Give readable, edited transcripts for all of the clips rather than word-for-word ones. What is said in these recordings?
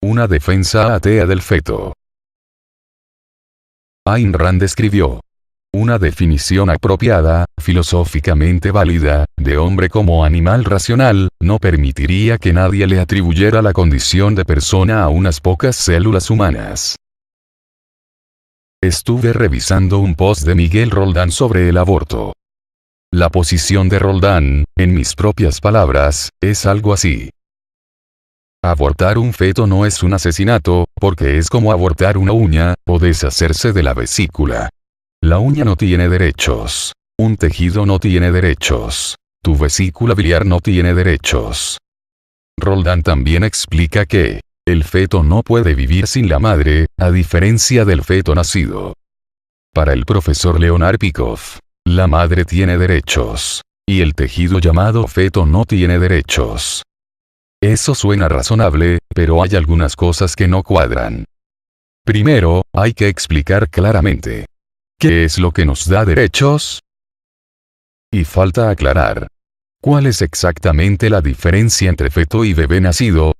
Una defensa atea del feto. Ayn Rand escribió: una definición apropiada, filosóficamente válida, de hombre como animal racional, no permitiría que nadie le atribuyera la condición de persona a unas pocas células humanas. Estuve revisando un post de Miguel Roldán sobre el aborto. La posición de Roldán, en mis propias palabras, es algo así. Abortar un feto no es un asesinato, porque es como abortar una uña, o deshacerse de la vesícula. La uña no tiene derechos. Un tejido no tiene derechos. Tu vesícula biliar no tiene derechos. Roldán también explica que el feto no puede vivir sin la madre, a diferencia del feto nacido. Para el profesor Leonard Peikoff, la madre tiene derechos. Y el tejido llamado feto no tiene derechos. Eso suena razonable, pero hay algunas cosas que no cuadran. Primero, hay que explicar claramente: ¿qué es lo que nos da derechos? Y falta aclarar: ¿cuál es exactamente la diferencia entre feto y bebé nacido?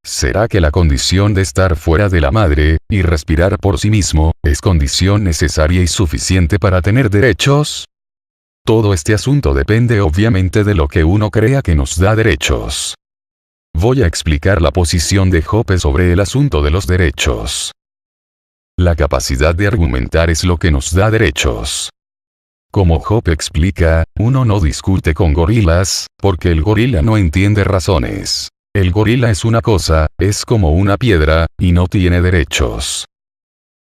¿Será que la condición de estar fuera de la madre, y respirar por sí mismo, es condición necesaria y suficiente para tener derechos? Todo este asunto depende obviamente de lo que uno crea que nos da derechos. Voy a explicar la posición de Hoppe sobre el asunto de los derechos. La capacidad de argumentar es lo que nos da derechos. Como Hoppe explica, uno no discute con gorilas, porque el gorila no entiende razones. El gorila es una cosa, es como una piedra, y no tiene derechos.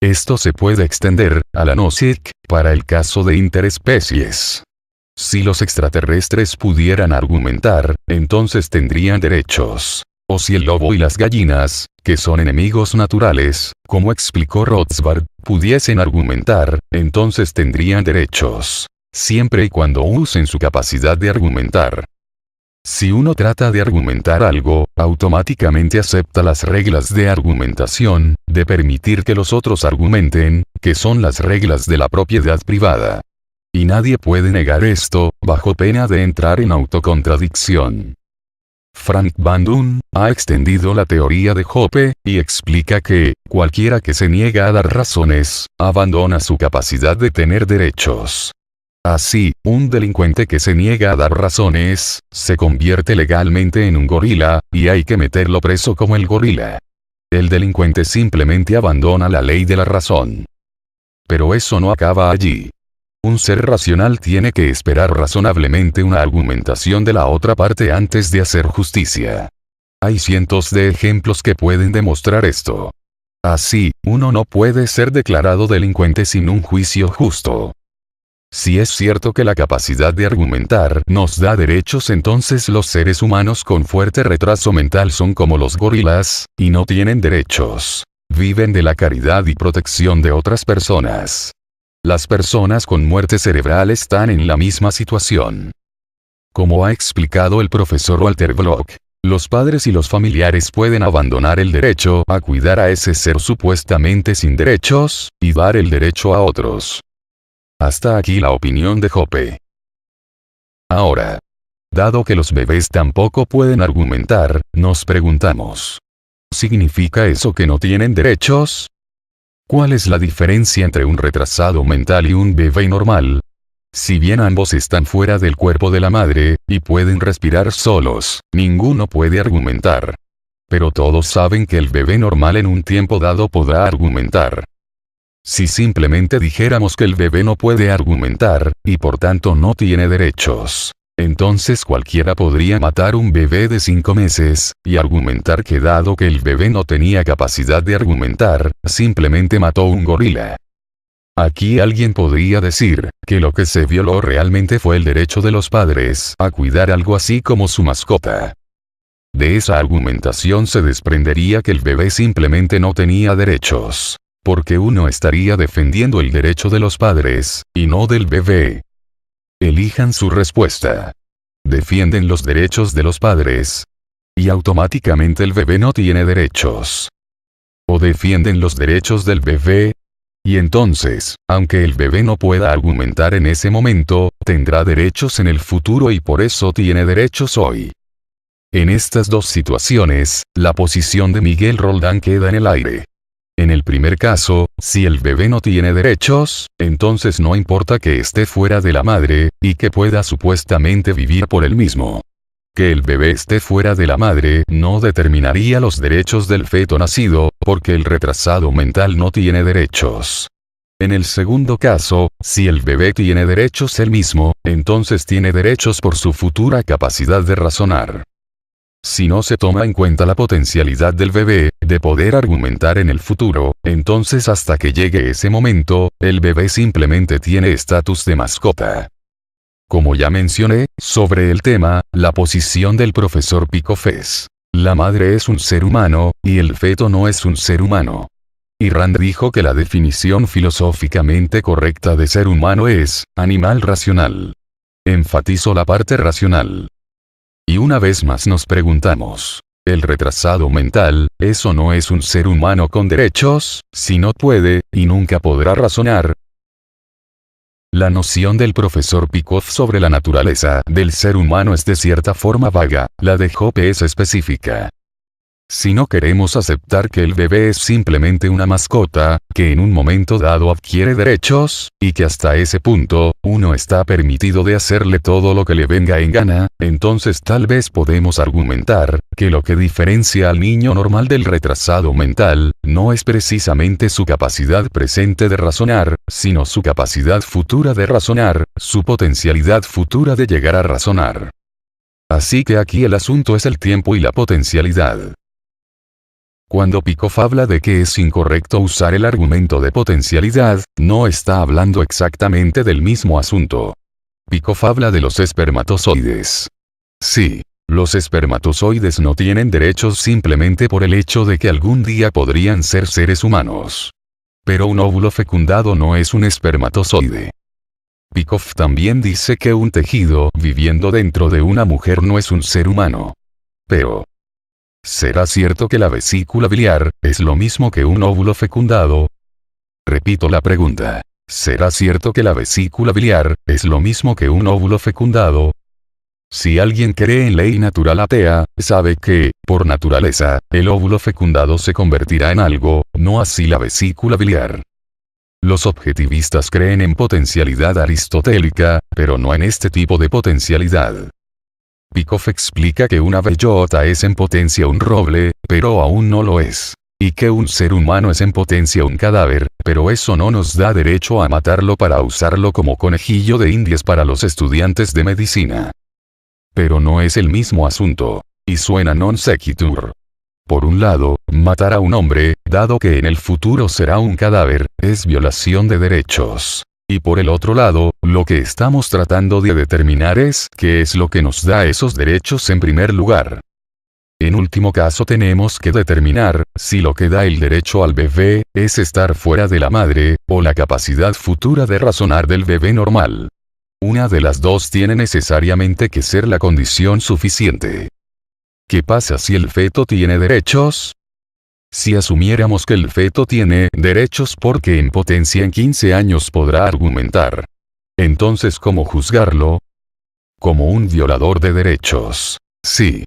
Esto se puede extender a la Nozick, para el caso de interespecies. Si los extraterrestres pudieran argumentar, entonces tendrían derechos. O si el lobo y las gallinas, que son enemigos naturales, como explicó Rothbard, pudiesen argumentar, entonces tendrían derechos. Siempre y cuando usen su capacidad de argumentar. Si uno trata de argumentar algo, automáticamente acepta las reglas de argumentación, de permitir que los otros argumenten, que son las reglas de la propiedad privada. Y nadie puede negar esto, bajo pena de entrar en autocontradicción. Frank Van Doon ha extendido la teoría de Hoppe, y explica que, cualquiera que se niega a dar razones, abandona su capacidad de tener derechos. Así, un delincuente que se niega a dar razones, se convierte legalmente en un gorila, y hay que meterlo preso como el gorila. El delincuente simplemente abandona la ley de la razón. Pero eso no acaba allí. Un ser racional tiene que esperar razonablemente una argumentación de la otra parte antes de hacer justicia. Hay cientos de ejemplos que pueden demostrar esto. Así, uno no puede ser declarado delincuente sin un juicio justo. Si es cierto que la capacidad de argumentar nos da derechos, entonces los seres humanos con fuerte retraso mental son como los gorilas, y no tienen derechos. Viven de la caridad y protección de otras personas. Las personas con muerte cerebral están en la misma situación. Como ha explicado el profesor Walter Block, los padres y los familiares pueden abandonar el derecho a cuidar a ese ser supuestamente sin derechos, y dar el derecho a otros. Hasta aquí la opinión de Hoppe. Ahora, dado que los bebés tampoco pueden argumentar, nos preguntamos: ¿significa eso que no tienen derechos? ¿Cuál es la diferencia entre un retrasado mental y un bebé normal? Si bien ambos están fuera del cuerpo de la madre, y pueden respirar solos, ninguno puede argumentar. Pero todos saben que el bebé normal en un tiempo dado podrá argumentar. Si simplemente dijéramos que el bebé no puede argumentar, y por tanto no tiene derechos, entonces cualquiera podría matar un bebé de 5 meses, y argumentar que dado que el bebé no tenía capacidad de argumentar, simplemente mató un gorila. Aquí alguien podría decir, que lo que se violó realmente fue el derecho de los padres a cuidar algo así como su mascota. De esa argumentación se desprendería que el bebé simplemente no tenía derechos. Porque uno estaría defendiendo el derecho de los padres, y no del bebé. Elijan su respuesta. Defienden los derechos de los padres. Y automáticamente el bebé no tiene derechos. O defienden los derechos del bebé. Y entonces, aunque el bebé no pueda argumentar en ese momento, tendrá derechos en el futuro y por eso tiene derechos hoy. En estas dos situaciones, la posición de Miguel Roldán queda en el aire. En el primer caso, si el bebé no tiene derechos, entonces no importa que esté fuera de la madre, y que pueda supuestamente vivir por él mismo. Que el bebé esté fuera de la madre no determinaría los derechos del feto nacido, porque el retrasado mental no tiene derechos. En el segundo caso, si el bebé tiene derechos él mismo, entonces tiene derechos por su futura capacidad de razonar. Si no se toma en cuenta la potencialidad del bebé, de poder argumentar en el futuro, entonces hasta que llegue ese momento, el bebé simplemente tiene estatus de mascota. Como ya mencioné, sobre el tema, la posición del profesor Peikoff es: la madre es un ser humano, y el feto no es un ser humano. Y Rand dijo que la definición filosóficamente correcta de ser humano es, animal racional. Enfatizo la parte racional. Y una vez más nos preguntamos, ¿el retrasado mental, eso no es un ser humano con derechos, si no puede, y nunca podrá razonar? La noción del profesor Peikoff sobre la naturaleza del ser humano es de cierta forma vaga, la de Hoppe es específica. Si no queremos aceptar que el bebé es simplemente una mascota, que en un momento dado adquiere derechos, y que hasta ese punto, uno está permitido de hacerle todo lo que le venga en gana, entonces tal vez podemos argumentar, que lo que diferencia al niño normal del retrasado mental, no es precisamente su capacidad presente de razonar, sino su capacidad futura de razonar, su potencialidad futura de llegar a razonar. Así que aquí el asunto es el tiempo y la potencialidad. Cuando Peikoff habla de que es incorrecto usar el argumento de potencialidad, no está hablando exactamente del mismo asunto. Peikoff habla de los espermatozoides. Sí, los espermatozoides no tienen derechos simplemente por el hecho de que algún día podrían ser seres humanos. Pero un óvulo fecundado no es un espermatozoide. Peikoff también dice que un tejido viviendo dentro de una mujer no es un ser humano. Pero, ¿será cierto que la vesícula biliar es lo mismo que un óvulo fecundado? Repito la pregunta. ¿Será cierto que la vesícula biliar es lo mismo que un óvulo fecundado? Si alguien cree en ley natural atea, sabe que, por naturaleza, el óvulo fecundado se convertirá en algo, no así la vesícula biliar. Los objetivistas creen en potencialidad aristotélica, pero no en este tipo de potencialidad. Peikoff explica que una bellota es en potencia un roble, pero aún no lo es. Y que un ser humano es en potencia un cadáver, pero eso no nos da derecho a matarlo para usarlo como conejillo de indias para los estudiantes de medicina. Pero no es el mismo asunto. Y suena non sequitur. Por un lado, matar a un hombre, dado que en el futuro será un cadáver, es violación de derechos. Y por el otro lado, lo que estamos tratando de determinar es qué es lo que nos da esos derechos en primer lugar. En último caso tenemos que determinar si lo que da el derecho al bebé es estar fuera de la madre, o la capacidad futura de razonar del bebé normal. Una de las dos tiene necesariamente que ser la condición suficiente. ¿Qué pasa si el feto tiene derechos? Si asumiéramos que el feto tiene derechos porque en potencia en 15 años podrá argumentar. Entonces, ¿cómo juzgarlo? Como un violador de derechos. Sí.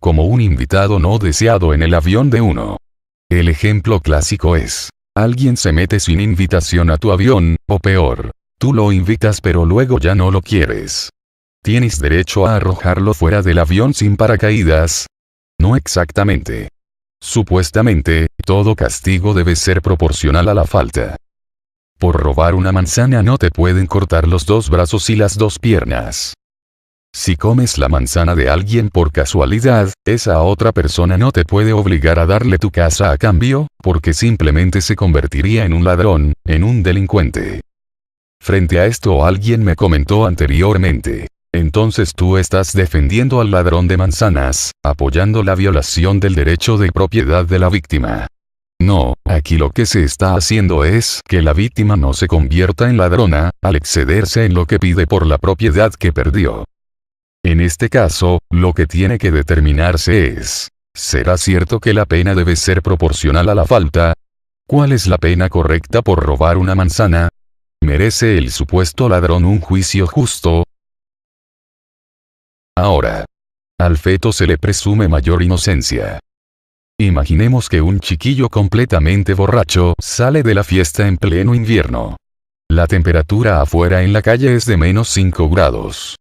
Como un invitado no deseado en el avión de uno. El ejemplo clásico es: alguien se mete sin invitación a tu avión, o peor, tú lo invitas pero luego ya no lo quieres. ¿Tienes derecho a arrojarlo fuera del avión sin paracaídas? No exactamente. Supuestamente, todo castigo debe ser proporcional a la falta. Por robar una manzana no te pueden cortar los dos brazos y las dos piernas. Si comes la manzana de alguien por casualidad, esa otra persona no te puede obligar a darle tu casa a cambio, porque simplemente se convertiría en un ladrón, en un delincuente. Frente a esto alguien me comentó anteriormente: entonces tú estás defendiendo al ladrón de manzanas, apoyando la violación del derecho de propiedad de la víctima. No, aquí lo que se está haciendo es que la víctima no se convierta en ladrona, al excederse en lo que pide por la propiedad que perdió. En este caso, lo que tiene que determinarse es: ¿será cierto que la pena debe ser proporcional a la falta? ¿Cuál es la pena correcta por robar una manzana? ¿Merece el supuesto ladrón un juicio justo? Ahora, Al feto se le presume mayor inocencia. Imaginemos que un chiquillo completamente borracho sale de la fiesta en pleno invierno. La temperatura afuera en la calle es de -5 grados.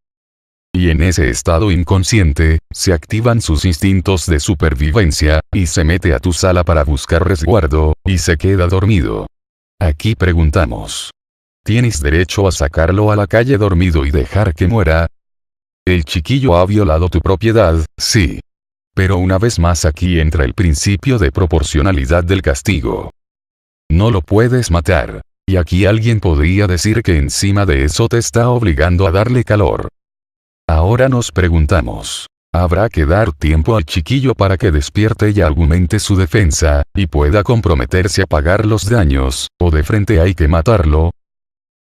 Y en ese estado inconsciente, se activan sus instintos de supervivencia, y se mete a tu sala para buscar resguardo, y se queda dormido. Aquí preguntamos. ¿Tienes derecho a sacarlo a la calle dormido y dejar que muera? El chiquillo ha violado tu propiedad, sí. Pero una vez más aquí entra el principio de proporcionalidad del castigo. No lo puedes matar. Y aquí alguien podría decir que encima de eso te está obligando a darle calor. Ahora nos preguntamos. Habrá que dar tiempo al chiquillo para que despierte y argumente su defensa, y pueda comprometerse a pagar los daños, o de frente hay que matarlo.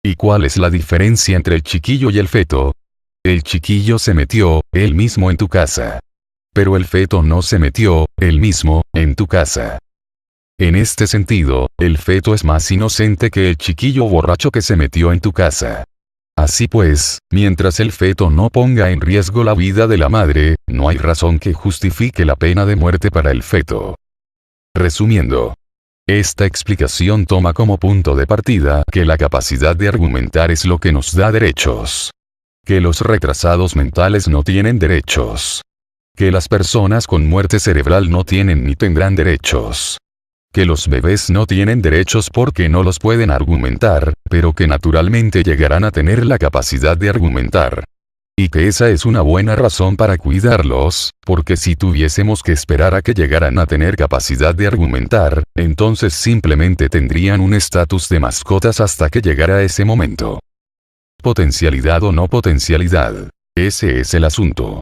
¿Y cuál es la diferencia entre el chiquillo y el feto? El chiquillo se metió, él mismo en tu casa. Pero el feto no se metió, él mismo, en tu casa. En este sentido, el feto es más inocente que el chiquillo borracho que se metió en tu casa. Así pues, mientras el feto no ponga en riesgo la vida de la madre, no hay razón que justifique la pena de muerte para el feto. Resumiendo, esta explicación toma como punto de partida que la capacidad de argumentar es lo que nos da derechos. Que los retrasados mentales no tienen derechos. Que las personas con muerte cerebral no tienen ni tendrán derechos. Que los bebés no tienen derechos porque no los pueden argumentar, pero que naturalmente llegarán a tener la capacidad de argumentar. Y que esa es una buena razón para cuidarlos, porque si tuviésemos que esperar a que llegaran a tener capacidad de argumentar, entonces simplemente tendrían un estatus de mascotas hasta que llegara ese momento. Potencialidad o no potencialidad. Ese es el asunto.